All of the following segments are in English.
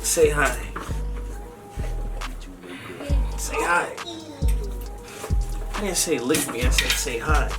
Say hi. Say hi. I didn't say lick me, I said say hi.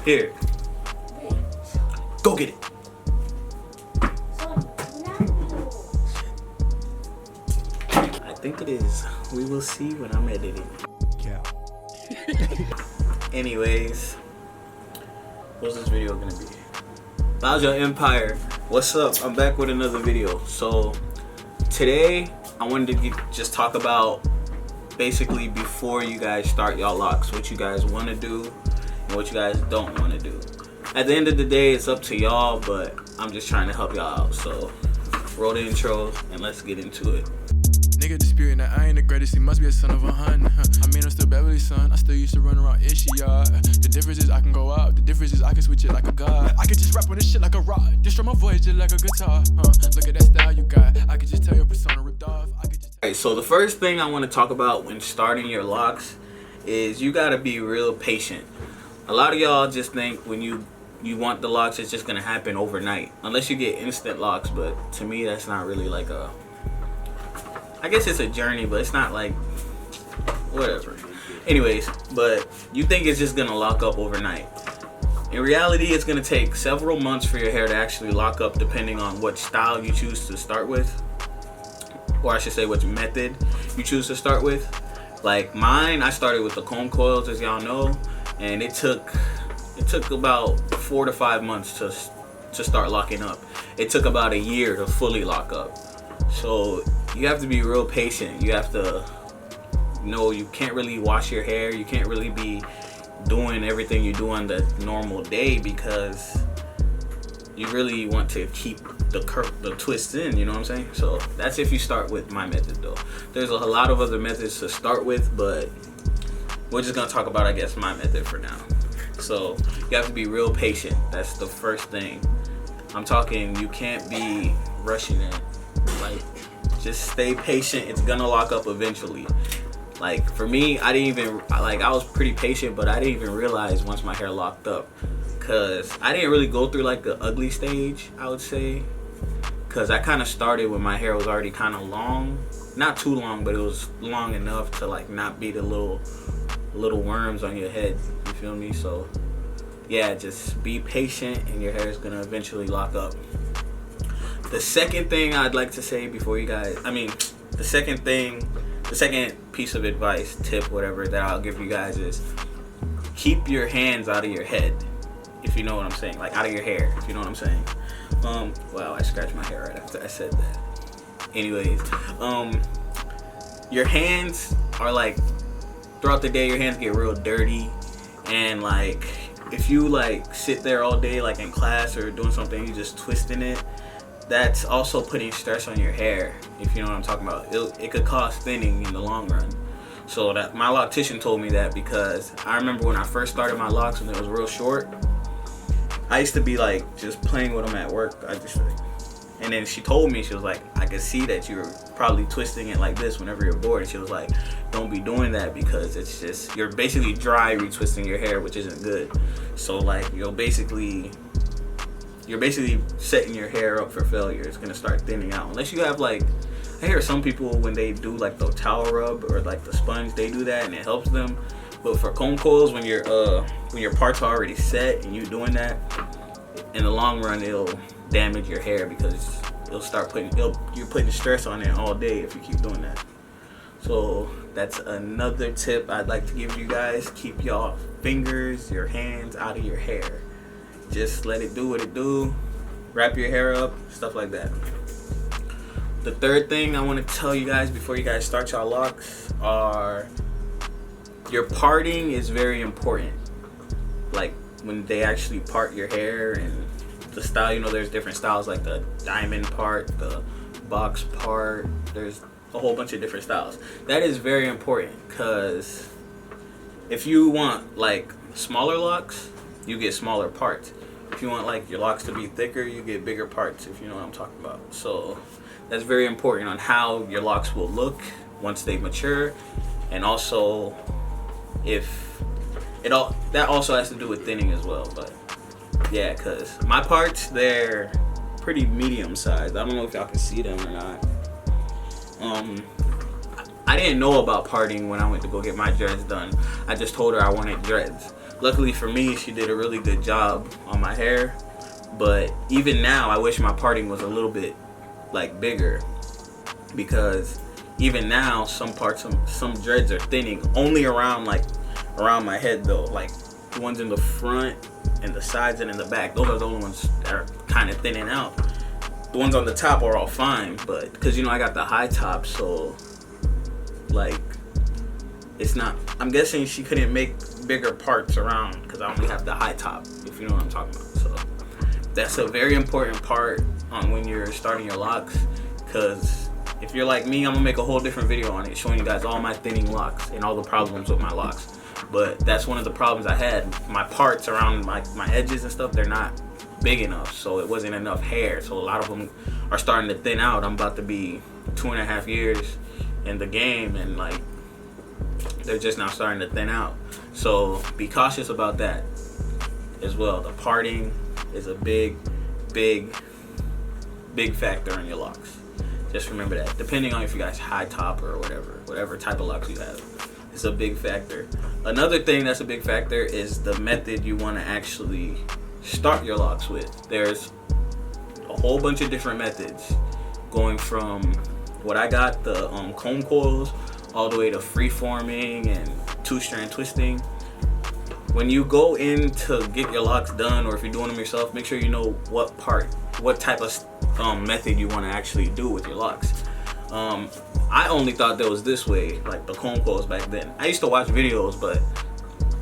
Here. Go get it. I think it is. We will see when I'm editing. Yeah. Anyways, what's this video gonna be? How's your empire? What's up? I'm back with another video. So today I wanted to just talk about basically before you guys start y'all locks, what you guys want to do and what you guys don't want to do. At the end of the day, it's up to y'all, but I'm just trying to help y'all out. So roll the intro and let's get into it. Nigga disputing that I ain't the greatest, he must be a son of a hun. I mean, I'm still Beverly's son, I still used to run around Ishi yard. The difference is I can go out, the difference is I can switch it like a god. I can just rap on this shit like a rock, destroy my voice just like a guitar. Look at that style you got, I can just tell your persona ripped off. Alright, so the first thing I want to talk about when starting your locks is you gotta be real patient. A lot of y'all just think when you want the locks, it's just gonna happen overnight. Unless you get instant locks, but to me that's not really like a... I guess it's a journey, but it's not like, whatever. Anyways, but you think it's just gonna lock up overnight. In reality, it's gonna take several months for your hair to actually lock up depending on what style you choose to start with. Or I should say which method you choose to start with. Like mine, I started with the comb coils, as y'all know, and it took about 4 to 5 months to start locking up. It took about a year to fully lock up. So you have to be real patient. You have to know you can't really wash your hair. You can't really be doing everything you do on the normal day because you really want to keep the twists in, you know what I'm saying? So that's if you start with my method though. There's a lot of other methods to start with, but we're just gonna talk about, I guess, my method for now. So you have to be real patient. That's the first thing. I'm talking, you can't be rushing it. Like, just stay patient. It's gonna lock up eventually. Like for me, I was pretty patient, but I didn't even realize once my hair locked up, cause I didn't really go through like the ugly stage, I would say, cause I kind of started when my hair was already kind of long, not too long, but it was long enough to like not be the little worms on your head. You feel me? So yeah, just be patient, and your hair is gonna eventually lock up. The second thing I'd like to say before you guys, the second piece of advice, tip, whatever, that I'll give you guys is keep your hands out of your head, if you know what I'm saying, like out of your hair, if you know what I'm saying. Wow, I scratched my hair right after I said that. Anyways, your hands are like, throughout the day, your hands get real dirty, and like, if you like sit there all day, like in class or doing something, you just twisting it, that's also putting stress on your hair, if you know what I'm talking about. It could cause thinning in the long run. So that my loctician told me that, because I remember when I first started my locks when it was real short, I used to be like just playing with them at work. And then she told me, she was like, I could see that you're probably twisting it like this whenever you're bored. And she was like, don't be doing that, because it's just, you're basically dry retwisting your hair, which isn't good. So like you're basically setting your hair up for failure. It's gonna start thinning out unless you have like, I hear some people when they do like the towel rub or like the sponge, they do that and it helps them. But for comb coils, when your parts are already set and you're doing that, in the long run it'll damage your hair, because you're putting stress on it all day if you keep doing that. So that's another tip I'd like to give you guys. Keep y'all fingers, your hands out of your hair. Just let it do what it do. Wrap your hair up, stuff like that. The third thing I want to tell you guys before you guys start y'all locks are, your parting is very important. Like when they actually part your hair, and the style, you know, there's different styles, like the diamond part, the box part, there's a whole bunch of different styles. That is very important, because if you want like smaller locks, you get smaller parts. If you want like your locks to be thicker, you get bigger parts, if you know what I'm talking about. So that's very important on how your locks will look once they mature, and also that also has to do with thinning as well. But yeah, because my parts, they're pretty medium sized. I don't know if y'all can see them or not. I didn't know about parting when I went to go get my dreads done. I just told her I wanted dreads. Luckily for me, she did a really good job on my hair. But even now, I wish my parting was a little bit like bigger, because even now some dreads are thinning only around my head though. Like the ones in the front and the sides and in the back, those are the only ones that are kind of thinning out. The ones on the top are all fine, but because I got the high top, so like it's not. I'm guessing she couldn't make bigger parts around because I only have the high top, if you know what I'm talking about. So that's a very important part on when you're starting your locks, because if you're like me, I'm gonna make a whole different video on it showing you guys all my thinning locks and all the problems with my locks. But that's one of the problems I had. My parts around my edges and stuff, they're not big enough, so it wasn't enough hair. So a lot of them are starting to thin out. I'm about to be 2.5 years in the game, and like they're just now starting to thin out. So be cautious about that as well. The parting is a big factor in your locks. Just remember that. Depending on if you guys high top or whatever type of locks you have, it's a big factor. Another thing that's a big factor is the method you want to actually start your locks with. There's a whole bunch of different methods, going from what I got, the comb coils, all the way to free forming and 2-strand twisting. When you go in to get your locks done, or if you're doing them yourself, make sure you know what type of method you want to actually do with your locks. I only thought that was this way, like the comb coils back then. I used to watch videos, but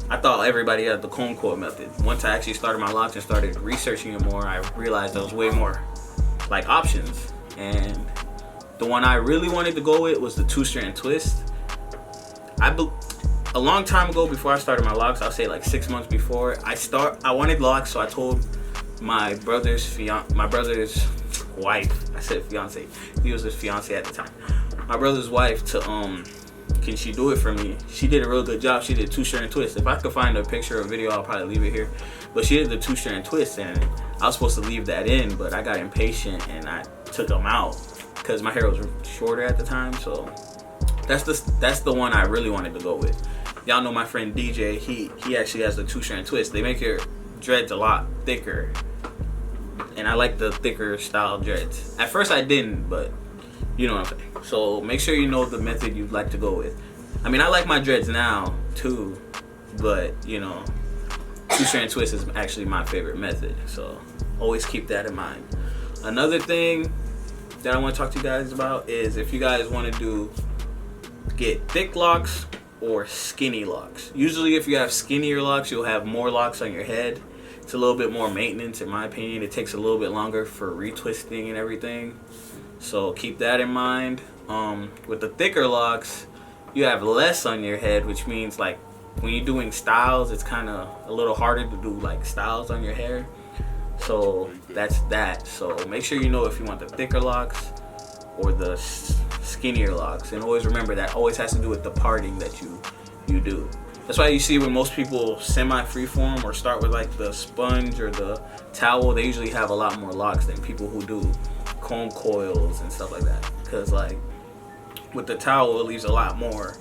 I thought everybody had the comb coil method. Once I actually started my locks and started researching it more, I realized there was way more like options. And the one I really wanted to go with was the 2-strand twist. A long time ago, before I started my locks, I'll say like 6 months before I wanted locks, so I told my brother's wife, I said fiance, he was his fiance at the time, my brother's wife, to can she do it for me? She did a real good job. She did 2-strand twist. If I could find a picture or video, I'll probably leave it here. But she did the 2-strand twist, and I was supposed to leave that in, but I got impatient and I took them out because my hair was shorter at the time. So that's the one I really wanted to go with. Y'all know my friend DJ. He actually has the 2-strand twist. They make your dreads a lot thicker, and I like the thicker style dreads. At first I didn't, but you know what I'm saying. So make sure you know the method you'd like to go with. I mean, I like my dreads now too, but 2-strand twist is actually my favorite method. So always keep that in mind. Another thing that I want to talk to you guys about is if you guys want to get thick locks or skinny locks. Usually if you have skinnier locks, you'll have more locks on your head. It's a little bit more maintenance, in my opinion. It takes a little bit longer for retwisting and everything. So keep that in mind. With the thicker locks, you have less on your head, which means like when you're doing styles, it's kind of a little harder to do like styles on your hair. So that's that. So make sure you know if you want the thicker locks or the skinnier locks, and always remember that always has to do with the parting that you do. That's why you see when most people semi freeform or start with like the sponge or the towel, they usually have a lot more locks than people who do comb coils and stuff like that. Because like with the towel, it leaves a lot more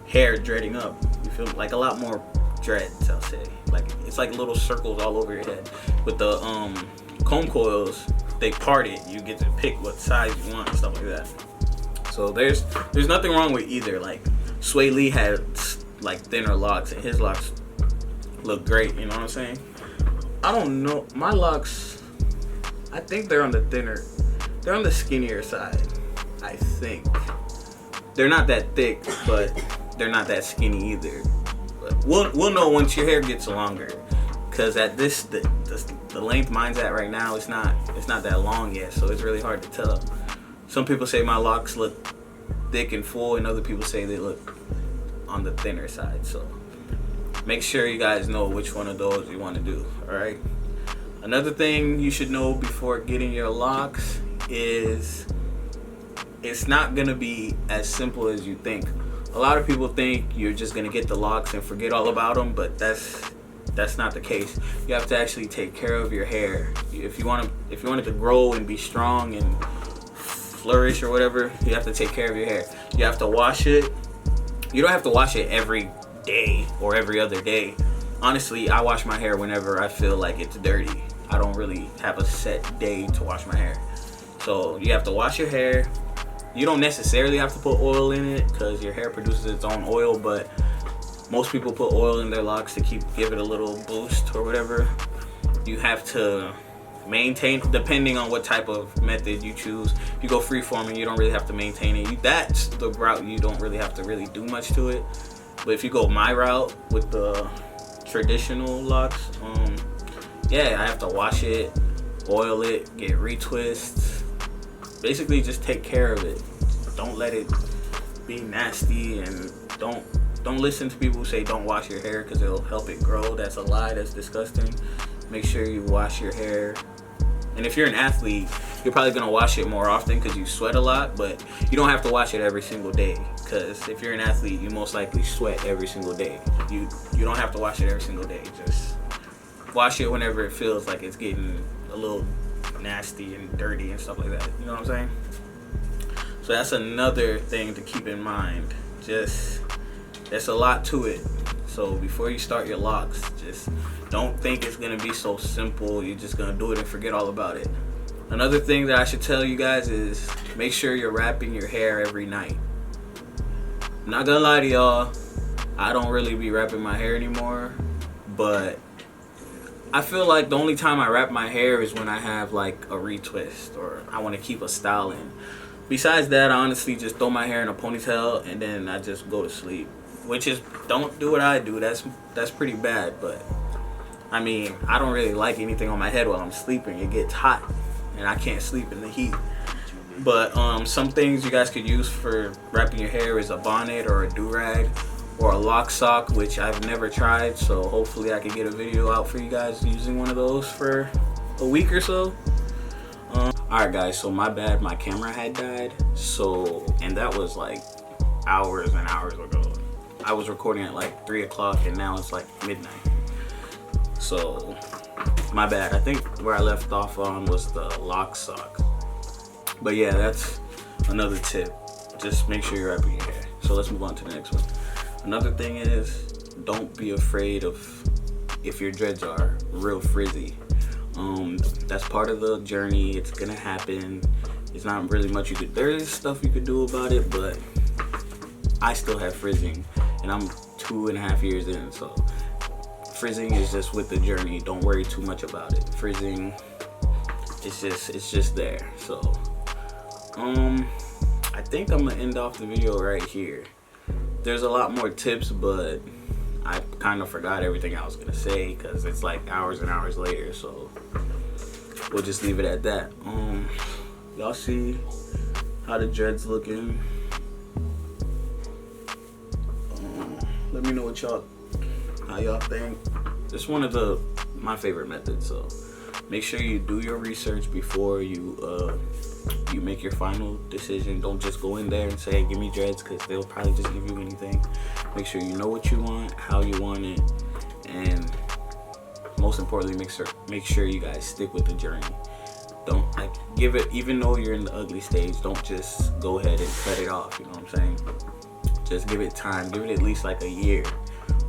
hair dreading up. You feel like a lot more dreads, I'll say. Like it's like little circles all over your head. With the comb coils, they part it. You get to pick what size you want and stuff like that. So there's nothing wrong with either. Like Sway Lee had like thinner locks, and his locks look great. You know what I'm saying? I don't know. My locks, I think they're on the skinnier side. I think they're not that thick, but they're not that skinny either. But we'll know once your hair gets longer, because at the length mine's at right now, it's not that long yet, so it's really hard to tell. Some people say my locks look thick and full, and other people say they look on the thinner side. So make sure you guys know which one of those you want to do. All right. Another thing you should know before getting your locks is it's not gonna be as simple as you think. A lot of people think you're just gonna get the locks and forget all about them, but that's not the case. You have to actually take care of your hair. If you want it to grow and be strong and flourish or whatever, you have to take care of your hair. You have to wash it. You don't have to wash it every day or every other day. Honestly, I wash my hair whenever I feel like it's dirty. I don't really have a set day to wash my hair. So you have to wash your hair. You don't necessarily have to put oil in it because your hair produces its own oil, but most people put oil in their locks to give it a little boost or whatever. You have to maintain, depending on what type of method you choose. If you go freeforming, you don't really have to maintain it. That's the route you don't really have to really do much to it. But if you go my route with the traditional locks, yeah, I have to wash it, oil it, get retwists. Basically, just take care of it. Don't let it be nasty, and don't listen to people who say don't wash your hair because it'll help it grow. That's a lie. That's disgusting. Make sure you wash your hair. And if you're an athlete, you're probably gonna wash it more often because you sweat a lot, but you don't have to wash it every single day, because if you're an athlete, you most likely sweat every single day. You don't have to wash it every single day. Just wash it whenever it feels like it's getting a little nasty and dirty and stuff like that. You know what I'm saying? So that's another thing to keep in mind. Just, there's a lot to it. So before you start your locks, just don't think it's gonna be so simple. You're just gonna do it and forget all about it. Another thing that I should tell you guys is make sure you're wrapping your hair every night. I'm not gonna lie to y'all, I don't really be wrapping my hair anymore, but I feel like the only time I wrap my hair is when I have like a retwist or I want to keep a style in. Besides that, I honestly just throw my hair in a ponytail and then I just go to sleep. Which is, don't do what I do. That's pretty bad, but I mean, I don't really like anything on my head while I'm sleeping. It gets hot and I can't sleep in the heat. But some things you guys could use for wrapping your hair is a bonnet or a do-rag or a lock sock, which I've never tried, so hopefully I can get a video out for you guys using one of those for a week or so. Alright guys, so my bad, my camera had died, and that was like hours and hours ago. I was recording at like 3 o'clock and now it's like midnight. So my bad. I think where I left off on was the lock sock. But yeah, that's another tip. Just make sure you're wrapping your hair. So let's move on to the next one. Another thing is, don't be afraid of if your dreads are real frizzy. That's part of the journey. It's gonna happen. It's not really much you could, there is stuff you could do about it, but I still have frizzing and I'm 2.5 years in, so frizzing is just with the journey. Don't worry too much about it. Frizzing, it's just there. So I think I'm gonna end off the video right here. There's a lot more tips, but I kind of forgot everything I was gonna say because it's like hours and hours later, so we'll just leave it at that. Y'all see how the dreads looking? Let me know how y'all think. It's one of my favorite methods, so make sure you do your research before you make your final decision. Don't just go in there and say, hey, give me dreads, because they'll probably just give you anything. Make sure you know what you want, how you want it, and most importantly, make sure you guys stick with the journey. Don't give it, even though you're in the ugly stage, don't just go ahead and cut it off, you know what I'm saying? Just give it time, give it at least like a year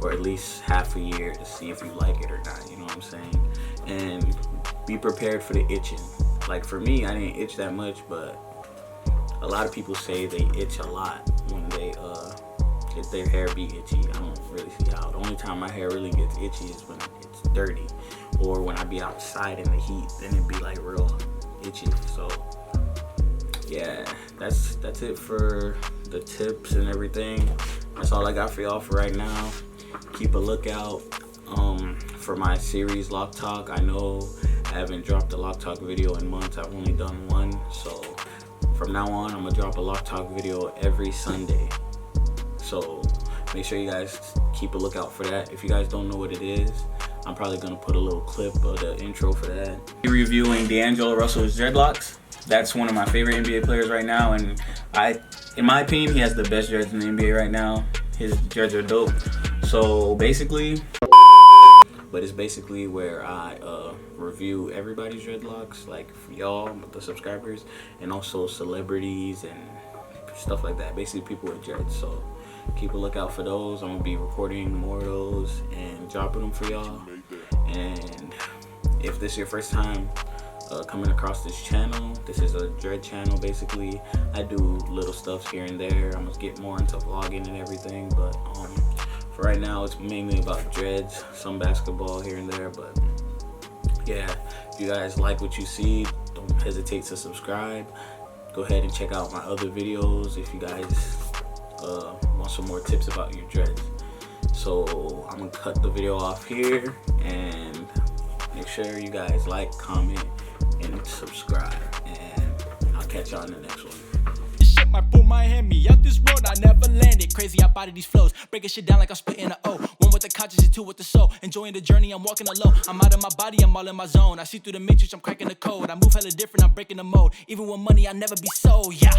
or at least half a year to see if you like it or not, you know what I'm saying? And be prepared for the itching. Like for me, I didn't itch that much, but a lot of people say they itch a lot when they get their hair be itchy. I don't really see how. The only time my hair really gets itchy is when it's dirty or when I be outside in the heat, then it'd be like real itchy. So yeah, that's it for the tips and everything. That's all I got for y'all for right now. Keep a lookout for my series Lock Talk. I know I haven't dropped a Lock Talk video in months. I've only done one, so from now on I'm gonna drop a Lock Talk video every Sunday. So make sure you guys keep a lookout for that. If you guys don't know what it is, I'm probably gonna put a little clip of the intro for that. Reviewing D'Angelo Russell's dreadlocks. That's one of my favorite NBA players right now, and in my opinion, he has the best dreads in the NBA right now. His dreads are dope. So basically, but it's basically where I review everybody's dreadlocks, like for y'all, the subscribers, and also celebrities and stuff like that. Basically, people with dreads. So keep a lookout for those. I'm gonna be recording more of those and dropping them for y'all. And if this is your first time coming across this channel, this is a dread channel. Basically, I do little stuff here and there. I'm gonna get more into vlogging and everything, but for right now, it's mainly about dreads, some basketball here and there. But yeah, if you guys like what you see, don't hesitate to subscribe. Go ahead and check out my other videos if you guys want some more tips about your dreads. So I'm gonna cut the video off here, and make sure you guys like, comment, and subscribe, and I'll catch y'all in the next one. This shit might pull my Hemi out this road, I never landed. Crazy out of these flows, breaking shit down like I'm splitting a O. One with the conscience and two with the soul. Enjoying the journey, I'm walking alone. I'm out of my body, I'm all in my zone. I see through the matrix, I'm cracking the code. I move hella different, I'm breaking the mold. Even with money, I never be sold, yeah.